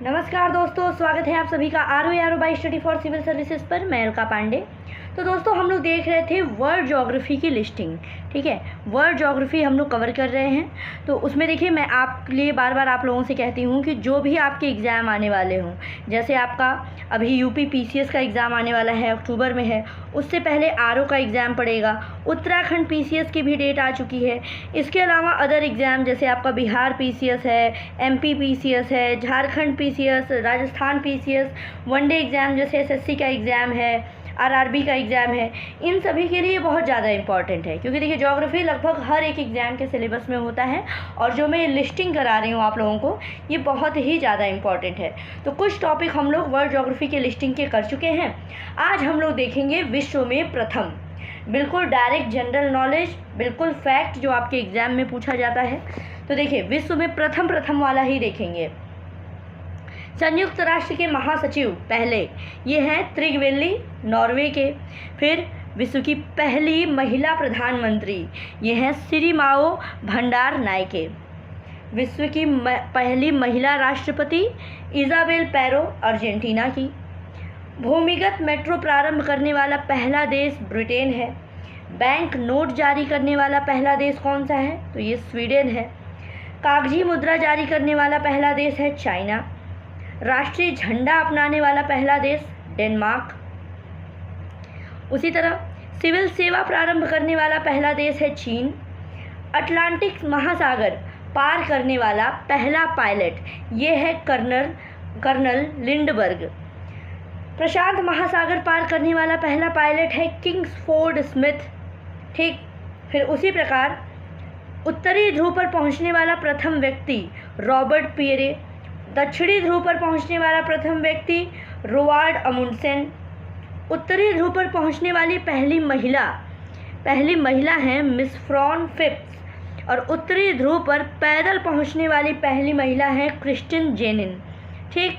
नमस्कार दोस्तों, स्वागत है आप सभी का आर बाई स्टडी फॉर सिविल सर्विसेज पर। मैं अलका पांडे। तो दोस्तों, हम लोग देख रहे थे वर्ल्ड ज्योग्राफी की लिस्टिंग। ठीक है, वर्ल्ड ज्योग्राफी हम लोग कवर कर रहे हैं। तो उसमें देखिए, मैं आपके लिए बार बार आप लोगों से कहती हूँ कि जो भी आपके एग्ज़ाम आने वाले हों, जैसे आपका अभी यूपी पीसीएस का एग्ज़ाम आने वाला है, अक्टूबर में है। उससे पहले आरओ का एग्ज़ाम पड़ेगा। उत्तराखंड पीसीएस की भी डेट आ चुकी है। इसके अलावा अदर एग्ज़ाम जैसे आपका बिहार पीसीएस है, एमपी पीसीएस है, Jharkhand PCS, Rajasthan PCS, one day exam जैसे एसएससी का एग्ज़ाम है, आरआरबी का एग्ज़ाम है। इन सभी के लिए बहुत ज़्यादा इंपॉर्टेंट है, क्योंकि देखिए ज्योग्राफी लगभग हर एक एग्ज़ाम के सिलेबस में होता है। और जो मैं लिस्टिंग करा रही हूँ आप लोगों को, ये बहुत ही ज़्यादा इंपॉर्टेंट है। तो कुछ टॉपिक हम लोग वर्ल्ड ज्योग्राफी के लिस्टिंग के कर चुके हैं। आज हम लोग देखेंगे विश्व में प्रथम, बिल्कुल डायरेक्ट जनरल नॉलेज, बिल्कुल फैक्ट जो आपके एग्ज़ाम में पूछा जाता है। तो देखिए, विश्व में प्रथम वाला ही देखेंगे। संयुक्त राष्ट्र के महासचिव पहले ये हैं त्रिगवेली, नॉर्वे के। फिर विश्व की पहली महिला प्रधानमंत्री ये हैं सिरिमाओ भंडार नायके। विश्व की पहली महिला राष्ट्रपति इज़ाबेल पेरो, अर्जेंटीना की। भूमिगत मेट्रो प्रारंभ करने वाला पहला देश ब्रिटेन है। बैंक नोट जारी करने वाला पहला देश कौन सा है? तो ये स्वीडन है। कागजी मुद्रा जारी करने वाला पहला देश है चाइना। राष्ट्रीय झंडा अपनाने वाला पहला देश डेनमार्क। उसी तरह सिविल सेवा प्रारंभ करने वाला पहला देश है चीन। अटलांटिक महासागर पार करने वाला पहला पायलट ये है कर्नल लिंडबर्ग। प्रशांत महासागर पार करने वाला पहला पायलट है किंग्सफोर्ड स्मिथ। ठीक, फिर उसी प्रकार उत्तरी ध्रुव पर पहुंचने वाला प्रथम व्यक्ति रॉबर्ट पीरे। दक्षिणी ध्रुव पर पहुंचने वाला प्रथम व्यक्ति रोवार्ड अमुंडसेन। उत्तरी ध्रुव पर पहुंचने वाली पहली महिला हैं मिस फ्रॉन फिप्स। और उत्तरी ध्रुव पर पैदल पहुंचने वाली पहली महिला हैं क्रिस्टिन जेनिन। ठीक,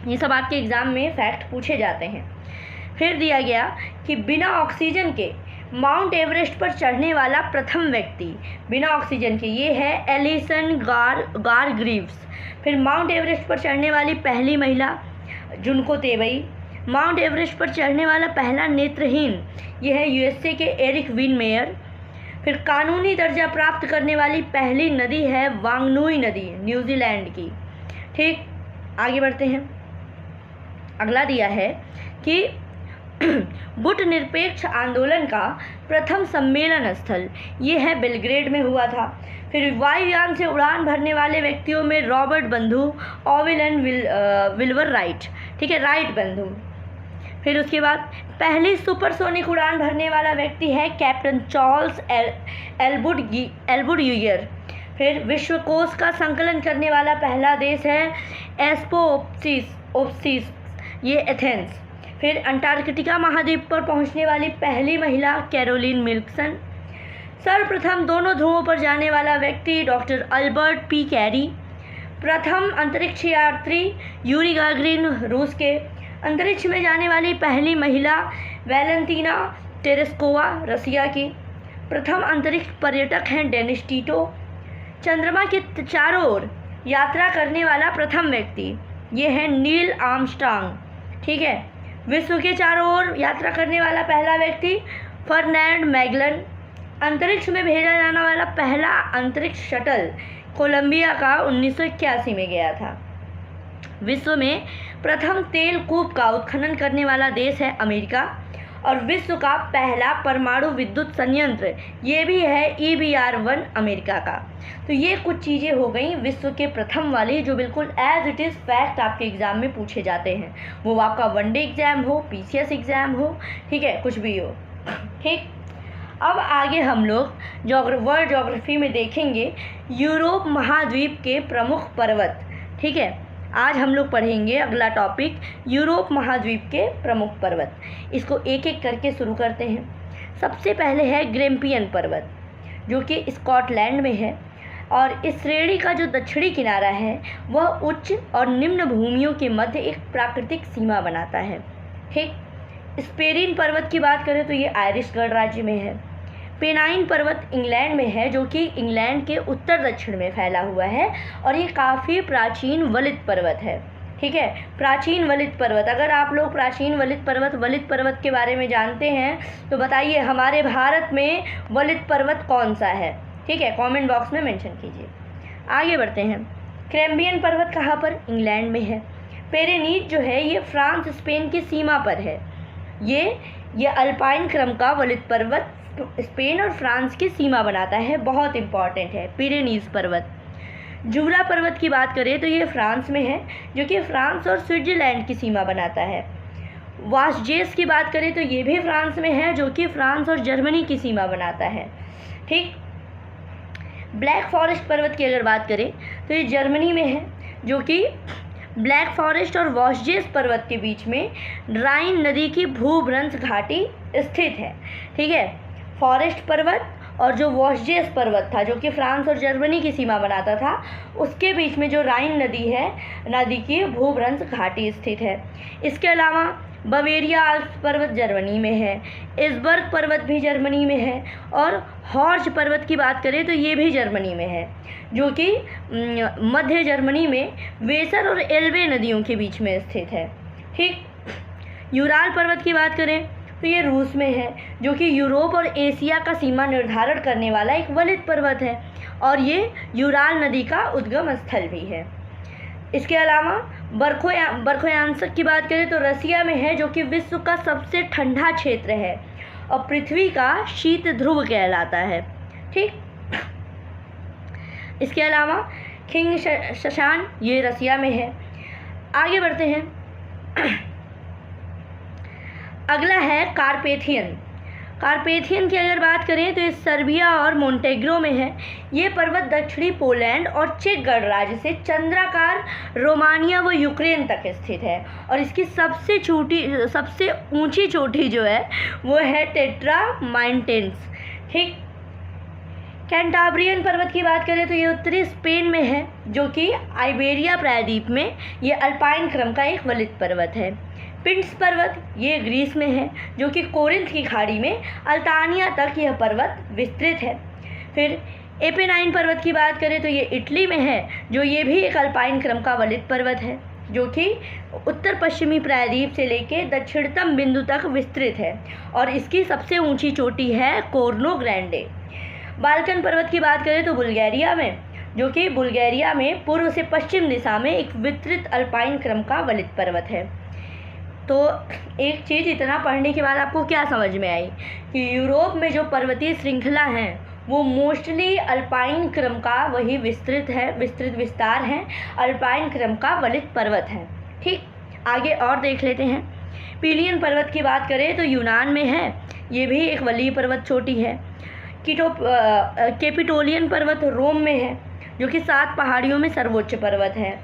ये सब आपके एग्ज़ाम में फैक्ट पूछे जाते हैं। फिर दिया गया कि बिना ऑक्सीजन के माउंट एवरेस्ट पर चढ़ने वाला प्रथम व्यक्ति, बिना ऑक्सीजन के, ये है एलिसन गारग्रीव्स। फिर माउंट एवरेस्ट पर चढ़ने वाली पहली महिला जुनको तेवई। माउंट एवरेस्ट पर चढ़ने वाला पहला नेत्रहीन ये है यूएसए के एरिक विन मेयर। फिर कानूनी दर्जा प्राप्त करने वाली पहली नदी है वांगनुई नदी, न्यूजीलैंड की। ठीक, आगे बढ़ते हैं। अगला दिया है कि गुट निरपेक्ष आंदोलन का प्रथम सम्मेलन स्थल ये है बेलग्रेड में हुआ था। फिर वायुयान से उड़ान भरने वाले व्यक्तियों में रॉबर्ट बंधु, ऑविल एंड विल्वर राइट। ठीक है, राइट बंधु। फिर उसके बाद पहली सुपरसोनिक उड़ान भरने वाला व्यक्ति है कैप्टन चार्ल्स एल्वुड यूयर। फिर विश्वकोश का संकलन करने वाला पहला देश है एस्पोप्सिस, ये एथेंस। फिर अंटार्कटिका महाद्वीप पर पहुंचने वाली पहली महिला कैरोलिन विल्सन। सर्वप्रथम दोनों ध्रुवों पर जाने वाला व्यक्ति डॉक्टर अल्बर्ट पी कैरी। प्रथम अंतरिक्ष यात्री यूरी गागरिन, रूस के। अंतरिक्ष में जाने वाली पहली महिला वैलेंटीना टेरेस्कोवा, रसिया की। प्रथम अंतरिक्ष पर्यटक हैं डेनिस टीटो। चंद्रमा के चारों ओर यात्रा करने वाला प्रथम व्यक्ति ये है नील आर्मस्ट्रांग। ठीक है, विश्व के चारों ओर यात्रा करने वाला पहला व्यक्ति फर्नैंड मैगलन। अंतरिक्ष में भेजा जाने वाला पहला अंतरिक्ष शटल कोलंबिया का 1981 में गया था। विश्व में प्रथम तेल कूप का उत्खनन करने वाला देश है अमेरिका। और विश्व का पहला परमाणु विद्युत संयंत्र ये भी है EBR-1 अमेरिका का। तो ये कुछ चीज़ें हो गई विश्व के प्रथम वाली, जो बिल्कुल एज इट इज़ फैक्ट आपके एग्ज़ाम में पूछे जाते हैं, वो आपका वनडे एग्ज़ाम हो, पीसीएस एग्ज़ाम हो, ठीक है, कुछ भी हो। ठीक, अब आगे हम लोग वर्ल्ड ज्योग्राफी में देखेंगे यूरोप महाद्वीप के प्रमुख पर्वत। ठीक है, आज हम लोग पढ़ेंगे अगला टॉपिक यूरोप महाद्वीप के प्रमुख पर्वत। इसको एक एक करके शुरू करते हैं। सबसे पहले है ग्रैम्पियन पर्वत, जो कि स्कॉटलैंड में है। और इस श्रेणी का जो दक्षिणी किनारा है वह उच्च और निम्न भूमियों के मध्य एक प्राकृतिक सीमा बनाता है। ठीक, स्पेरिन पर्वत की बात करें तो ये आयरिश गणराज्य में है। पेनाइन पर्वत इंग्लैंड में है, जो कि इंग्लैंड के उत्तर दक्षिण में फैला हुआ है और ये काफ़ी प्राचीन वलित पर्वत है। ठीक है, प्राचीन वलित पर्वत। अगर आप लोग प्राचीन वलित पर्वत के बारे में जानते हैं तो बताइए हमारे भारत में वलित पर्वत कौन सा है। ठीक है, कमेंट बॉक्स में मेंशन कीजिए। आगे बढ़ते हैं। कैम्ब्रियन पर्वत कहाँ पर? इंग्लैंड में है। पेरेनीज जो है ये फ्रांस स्पेन की सीमा पर है। ये अल्पाइन क्रम का वलित पर्वत स्पेन और फ्रांस की सीमा बनाता है, बहुत इंपॉर्टेंट है पिरेनीज पर्वत। जूरा पर्वत की बात करें तो ये फ्रांस में है, जो कि फ्रांस और स्विट्ज़रलैंड की सीमा बनाता है। वास्जेस की बात करें तो ये भी फ्रांस में है, जो कि फ्रांस और जर्मनी की सीमा बनाता है। ठीक, ब्लैक फॉरेस्ट पर्वत की अगर बात करें तो ये जर्मनी में है, जो कि ब्लैक फॉरेस्ट और वॉस्जेस पर्वत के बीच में राइन नदी की भूभ्रंश घाटी स्थित है। ठीक है, फॉरेस्ट पर्वत और जो वॉस्जेस पर्वत था, जो कि फ्रांस और जर्मनी की सीमा बनाता था, उसके बीच में जो राइन नदी है, नदी की भूभ्रंश घाटी स्थित है। इसके अलावा बवेरिया आल्प्स पर्वत जर्मनी में है, इस्बर्ग पर्वत भी जर्मनी में है और हॉर्ज पर्वत की बात करें तो ये भी जर्मनी में है, जो कि मध्य जर्मनी में वेसर और एल्बे नदियों के बीच में स्थित है। ठीक, यूराल पर्वत की बात करें तो ये रूस में है, जो कि यूरोप और एशिया का सीमा निर्धारण करने वाला एक वलित पर्वत है और ये यूराल नदी का उद्गम स्थल भी है। इसके अलावा बर्खोयांसक की बात करें तो रसिया में है, जो कि विश्व का सबसे ठंडा क्षेत्र है और पृथ्वी का शीत ध्रुव कहलाता है। ठीक, इसके अलावा खिंग शशान ये रसिया में है। आगे बढ़ते हैं। अगला है कार्पेथियन की अगर बात करें तो ये सर्बिया और मोंटेग्रो में है। ये पर्वत दक्षिणी पोलैंड और चेक गणराज्य से चंद्राकार रोमानिया व यूक्रेन तक स्थित है और इसकी सबसे ऊंची चोटी जो है वो है टेट्रा माउंटेन्स। ठीक, कैंटाब्रियन पर्वत की बात करें तो ये उत्तरी स्पेन में है, जो कि आइबेरिया प्रायद्वीप में ये अल्पाइन क्रम का एक वलित पर्वत है। पिंड्स पर्वत ये ग्रीस में है, जो कि कोरिंथ की खाड़ी में अल्तानिया तक यह पर्वत विस्तृत है। फिर एपेनाइन पर्वत की बात करें तो ये इटली में है, जो ये भी एक अल्पाइन क्रम का वलित पर्वत है, जो कि उत्तर पश्चिमी प्रायद्वीप से लेकर दक्षिणतम बिंदु तक विस्तृत है और इसकी सबसे ऊंची चोटी है कोर्नो ग्रैंडे। बाल्कन पर्वत की बात करें तो बुल्गारिया में, जो कि बुल्गारिया में पूर्व से पश्चिम दिशा में एक विस्तृत अल्पाइन क्रम का वलित पर्वत है। तो एक चीज़ इतना पढ़ने के बाद आपको क्या समझ में आई कि यूरोप में जो पर्वतीय श्रृंखला हैं वो मोस्टली अल्पाइन क्रम का वही विस्तृत विस्तार है, अल्पाइन क्रम का वलित पर्वत है। ठीक, आगे और देख लेते हैं। पिलियन पर्वत की बात करें तो यूनान में है, ये भी एक वलीय पर्वत चोटी है। कैपिटोलियन पर्वत रोम में है, जो कि 7 पहाड़ियों में सर्वोच्च पर्वत है।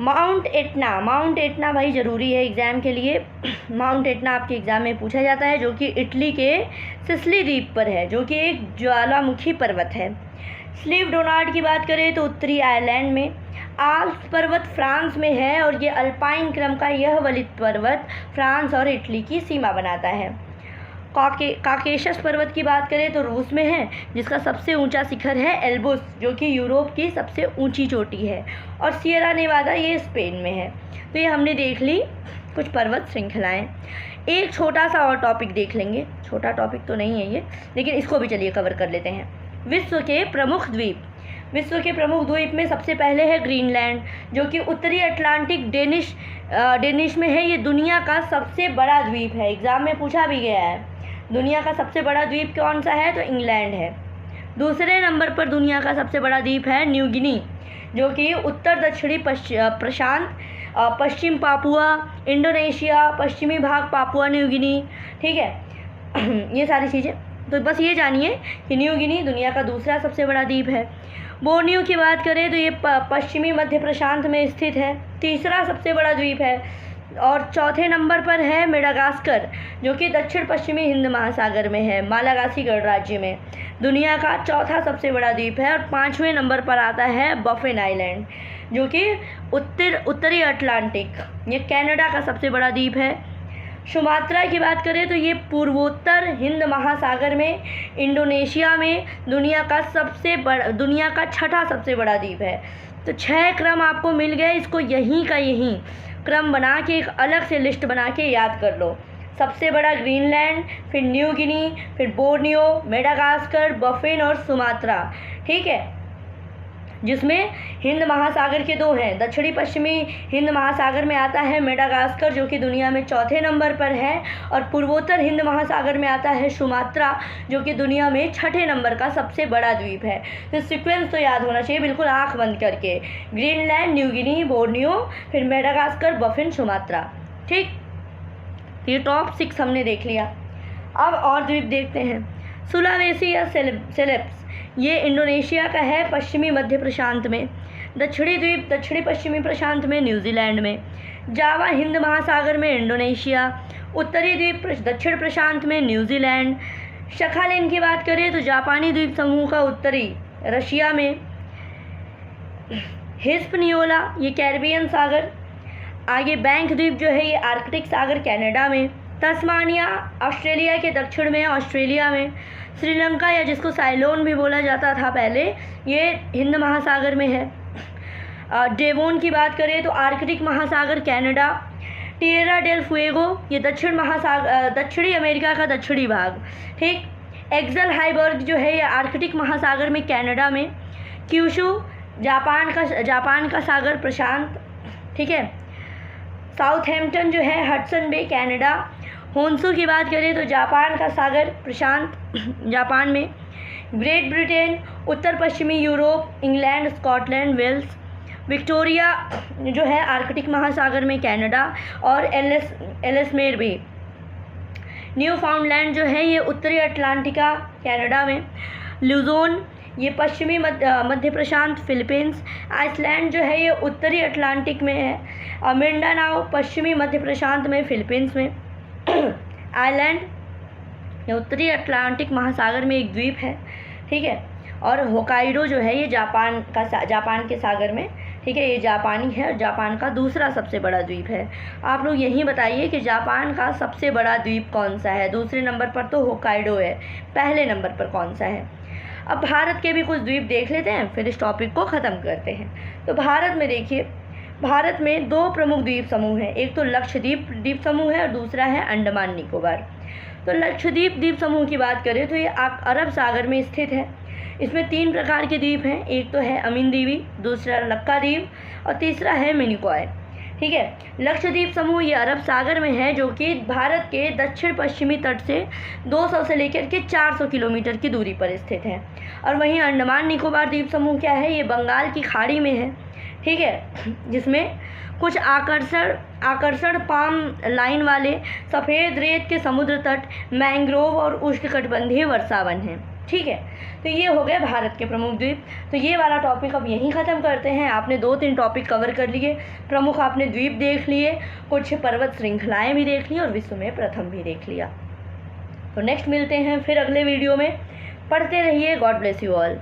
माउंट एटना भाई ज़रूरी है एग्ज़ाम के लिए। माउंट एटना आपके एग्ज़ाम में पूछा जाता है, जो कि इटली के सिसिली द्वीप पर है, जो कि एक ज्वालामुखी पर्वत है। स्लीव डोनार्ड की बात करें तो उत्तरी आयरलैंड में। आल्प्स पर्वत फ्रांस में है और ये अल्पाइन क्रम का यह वलित पर्वत फ्रांस और इटली की सीमा बनाता है। काकेशस पर्वत की बात करें तो रूस में है, जिसका सबसे ऊंचा शिखर है एल्ब्रुस, जो कि यूरोप की सबसे ऊंची चोटी है और सियरा नेवादा ये स्पेन में है। तो ये हमने देख ली कुछ पर्वत श्रृंखलाएं। एक छोटा सा और टॉपिक देख लेंगे, छोटा टॉपिक तो नहीं है ये, लेकिन इसको भी चलिए कवर कर लेते हैं। विश्व के प्रमुख द्वीप में सबसे पहले है ग्रीनलैंड, जो कि उत्तरी अटलांटिक डेनिश में है। ये दुनिया का सबसे बड़ा द्वीप है, एग्ज़ाम में पूछा भी गया है। दुनिया का सबसे बड़ा द्वीप कौन सा है? तो इंग्लैंड है। दूसरे नंबर पर दुनिया का सबसे बड़ा द्वीप है न्यू गिनी, जो कि उत्तर दक्षिणी प्रशांत, पश्चिम पापुआ, इंडोनेशिया, पश्चिमी भाग पापुआ न्यू गिनी। ठीक है, ये सारी चीज़ें तो बस ये जानिए कि न्यू गिनी दुनिया का दूसरा सबसे बड़ा द्वीप है। बोर्नियो की बात करें तो ये पश्चिमी मध्य प्रशांत में स्थित है, तीसरा सबसे बड़ा द्वीप है। और चौथे नंबर पर है मेडागास्कर, जो कि दक्षिण पश्चिमी हिंद महासागर में है, मालागासी गणराज्य में, दुनिया का चौथा सबसे बड़ा द्वीप है। और 5वें नंबर पर आता है बफिन आइलैंड, जो कि उत्तरी अटलांटिक, ये कनाडा का सबसे बड़ा द्वीप है। सुमात्रा की बात करें तो ये पूर्वोत्तर हिंद महासागर में इंडोनेशिया में दुनिया का छठा सबसे बड़ा द्वीप है। तो 6 क्रम आपको मिल गए, इसको यहीं का यहीं क्रम बना के एक अलग से लिस्ट बना के याद कर लो। सबसे बड़ा ग्रीनलैंड, फिर न्यू गिनी, फिर बोर्नियो, मेडागास्कर, बफिन और सुमात्रा, ठीक है, जिसमें हिंद महासागर के 2 हैं। दक्षिणी पश्चिमी हिंद महासागर में आता है मेडागास्कर जो कि दुनिया में 4थे नंबर पर है, और पूर्वोत्तर हिंद महासागर में आता है सुमात्रा जो कि दुनिया में 6ठे नंबर का सबसे बड़ा द्वीप है। तो सीक्वेंस तो याद होना चाहिए बिल्कुल आंख बंद करके, ग्रीनलैंड, न्यू गिनी, बोर्नियो, फिर मेडागास्कर, बफिन, सुमात्रा, ठीक। ये टॉप 6 हमने देख लिया। अब और द्वीप देखते हैं। सुलावेसी या सेलेब्स, ये इंडोनेशिया का है, पश्चिमी मध्य प्रशांत में। दक्षिणी द्वीप दक्षिणी पश्चिमी प्रशांत में, न्यूजीलैंड में। जावा हिंद महासागर में, इंडोनेशिया। उत्तरी द्वीप दक्षिण प्रशांत में, न्यूजीलैंड। शखालिन की बात करें तो जापानी द्वीप समूह का उत्तरी रशिया में। हिस्पनियोला ये कैरिबियन सागर। आगे बैंक द्वीप जो है ये आर्कटिक सागर कनाडा में। तस्मानिया ऑस्ट्रेलिया के दक्षिण में, ऑस्ट्रेलिया में। श्रीलंका या जिसको साइलोन भी बोला जाता था पहले, ये हिंद महासागर में है। डेवोन की बात करें तो आर्कटिक महासागर कनाडा। टिएरा डेल फुएगो ये दक्षिणी अमेरिका का दक्षिणी भाग, ठीक। एक्सल हाइबर्ग जो है ये आर्कटिक महासागर में कनाडा में। क्यूशू जापान का सागर प्रशांत, ठीक है। साउथहैम्पटन जो है हडसन बे कनाडा। होन्सू की बात करें तो जापान का सागर प्रशांत जापान में। ग्रेट ब्रिटेन उत्तर पश्चिमी Europe, England, Scotland, Wales. Victoria जो है आर्कटिक महासागर में कनाडा और एलेसमेर भी। न्यू फाउंडलैंड जो है ये उत्तरी अटलांटिका कनाडा में। लुजोन ये पश्चिमी मध्य प्रशांत फिलीपींस। आइसलैंड जो है ये उत्तरी अटलांटिक में है। मिंडानाओ पश्चिमी मध्य प्रशांत में, फिलीपींस में। आइलैंड ये उत्तरी अटलांटिक महासागर में एक द्वीप है, ठीक है। और होकाइडो जो है ये जापान के सागर में, ठीक है, ये जापानी है और जापान का दूसरा सबसे बड़ा द्वीप है। आप लोग यही बताइए कि जापान का सबसे बड़ा द्वीप कौन सा है। दूसरे नंबर पर तो होकाइडो है, पहले नंबर पर कौन सा है। अब भारत के भी कुछ द्वीप देख लेते हैं, फिर इस टॉपिक को ख़त्म करते हैं। तो भारत में देखिए, भारत में 2 प्रमुख द्वीप समूह हैं, एक तो लक्षद्वीप द्वीप समूह है और दूसरा है अंडमान निकोबार। तो लक्षद्वीप द्वीप समूह की बात करें तो ये अरब सागर में स्थित है। इसमें 3 प्रकार के द्वीप हैं, एक तो है अमीन द्वीप, दूसरा लक्काद्वीप और तीसरा है मिनिकॉय, ठीक है। लक्षद्वीप समूह ये अरब सागर में है जो कि भारत के दक्षिण पश्चिमी तट से 200 से लेकर के 400 किलोमीटर की दूरी पर स्थित है। और वहीं अंडमान निकोबार द्वीप समूह क्या है, ये बंगाल की खाड़ी में है, ठीक है, जिसमें कुछ आकर्षण पाम लाइन वाले सफ़ेद रेत के समुद्र तट, मैंग्रोव और उष्णकटिबंधीय वर्षावन हैं, ठीक है। तो ये हो गए भारत के प्रमुख द्वीप। तो ये वाला टॉपिक अब यहीं ख़त्म करते हैं। आपने 2-3 टॉपिक कवर कर लिए, प्रमुख आपने द्वीप देख लिए, कुछ पर्वत श्रृंखलाएँ भी देख ली और विश्व में प्रथम भी देख लिया। तो नेक्स्ट मिलते हैं फिर अगले वीडियो में। पढ़ते रहिए। God bless you all.